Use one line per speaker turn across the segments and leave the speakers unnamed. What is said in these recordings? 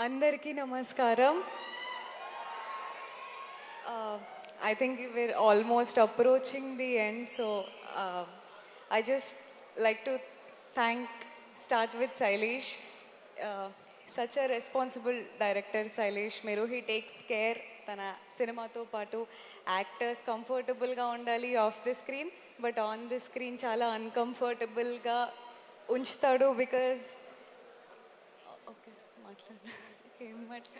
అందరికీ నమస్కారం. I think we're almost approaching the end, so I just like to start with Sailesh. Such a responsible director, Sailesh Meru. He takes care తన సినిమాతో పాటు actors కంఫర్టబుల్గా ఉండాలి of the screen, but on the screen చాలా అన్కంఫర్టబుల్గా ఉంచుతాడు. Because okay ఏం మాట్లాడు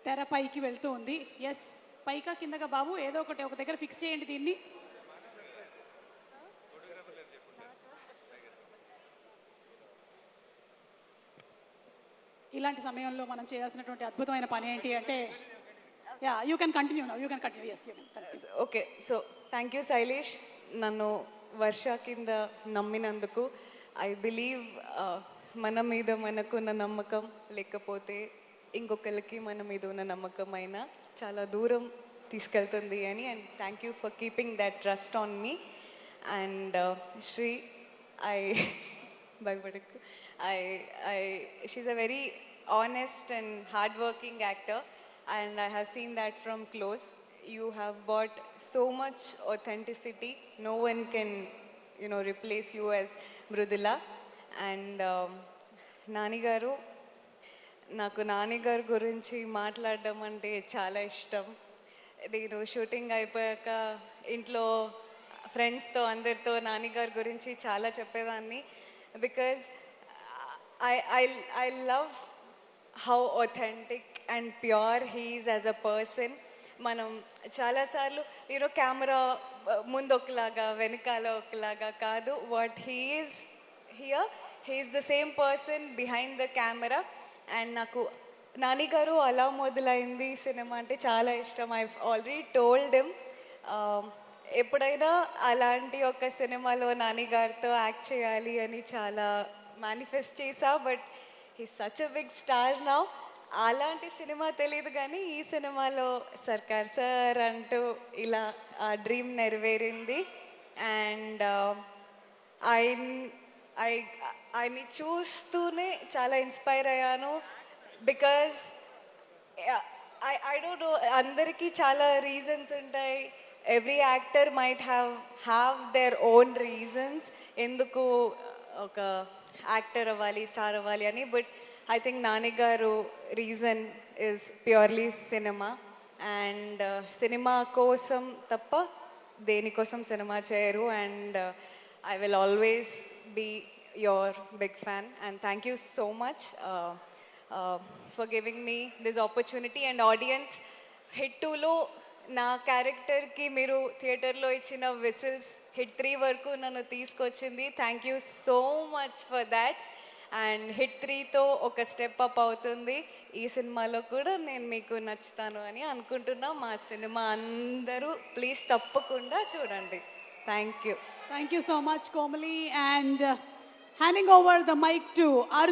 తెర పైకి వెళ్తూ ఉంది. ఎస్, పైకా కిందగా బాబు ఏదో ఒకటి ఒక దగ్గర ఫిక్స్ చేయండి దీన్ని. ఇలాంటి సమయంలో మనం చేయాల్సినటువంటి అద్భుతమైన పని ఏంటి అంటే, yeah you can continue now, you can continue. Yes, you can continue.
Okay, so thank you Shailesh, నన్ను వర్ష కింద నమ్మినందుకు. ఐ బిలీవ్ మన మీద మనకున్న నమ్మకం, లేకపోతే ఇంకొకరికి మన మీద ఉన్న నమ్మకం అయినా చాలా దూరం తీసుకెళ్తుంది అని. And thank you for keeping that trust on me. And Sri, I భయపడకు, she's a very honest and hardworking actor, and I have seen that from close. You have brought so much authenticity. No one can, replace you as Mrudula. And Nani garu, నాకు నాన్నగారి గురించి మాట్లాడడం అంటే చాలా ఇష్టం. నేను shooting అయిపోయాక ఇంట్లో ఫ్రెండ్స్తో అందరితో నాన్నగారి గురించి చాలా చెప్పేదాన్ని. Because I love how authentic and pure he is as a person. మనం చాలాసార్లు కెమెరా ముందు ఒకలాగా వెనకాల ఒకలాగా కాదు. What he is here, he is the same person behind the camera. And నాకు నాన్నగారు అలా మొదలైంది సినిమా అంటే చాలా ఇష్టం. ఐ ఆల్రెడీ టోల్డ్ హిమ్, ఎప్పుడైనా అలాంటి ఒక సినిమాలో నాన్నగారితో యాక్ట్ చేయాలి అని చాలా మేనిఫెస్ట్ చేసా. But he such a big star now. అలాంటి సినిమా తెలియదు కానీ ఈ సినిమాలో సర్కార్ సార్ అంటూ ఇలా ఆ డ్రీమ్ నెరవేరింది. అండ్ ఆయన్ని చూస్తూనే చాలా ఇన్స్పైర్ అయ్యాను. బికాజ్ ఐ డోంట్ నో, అందరికీ చాలా రీజన్స్ ఉంటాయి. Every actor might have their own reasons ఎందుకు ఒక యాక్టర్ అవ్వాలి, స్టార్ అవ్వాలి అని. బట్ ఐ థింక్ నాన్నగారు reason is purely cinema. And cinema కోసం తప్ప దేనికోసం సినిమా చేయరు. And I will always be your big fan, and thank you so much for giving me this opportunity. And audience, Hit 2లో నా క్యారెక్టర్కి మీరు థియేటర్లో ఇచ్చిన విసిల్స్ హిట్ 3 వరకు నన్ను తీసుకొచ్చింది. Thank you so much for that. And hit 3తో ఒక స్టెప్ అప్ అవుతుంది. ఈ సినిమాలో కూడా నేను మీకు నచ్చుతాను అని అనుకుంటున్నా. మా సినిమా అందరూ ప్లీజ్ తప్పకుండా చూడండి. Thank you.
Thank you so much, Komali. And handing over the mic to Arjun.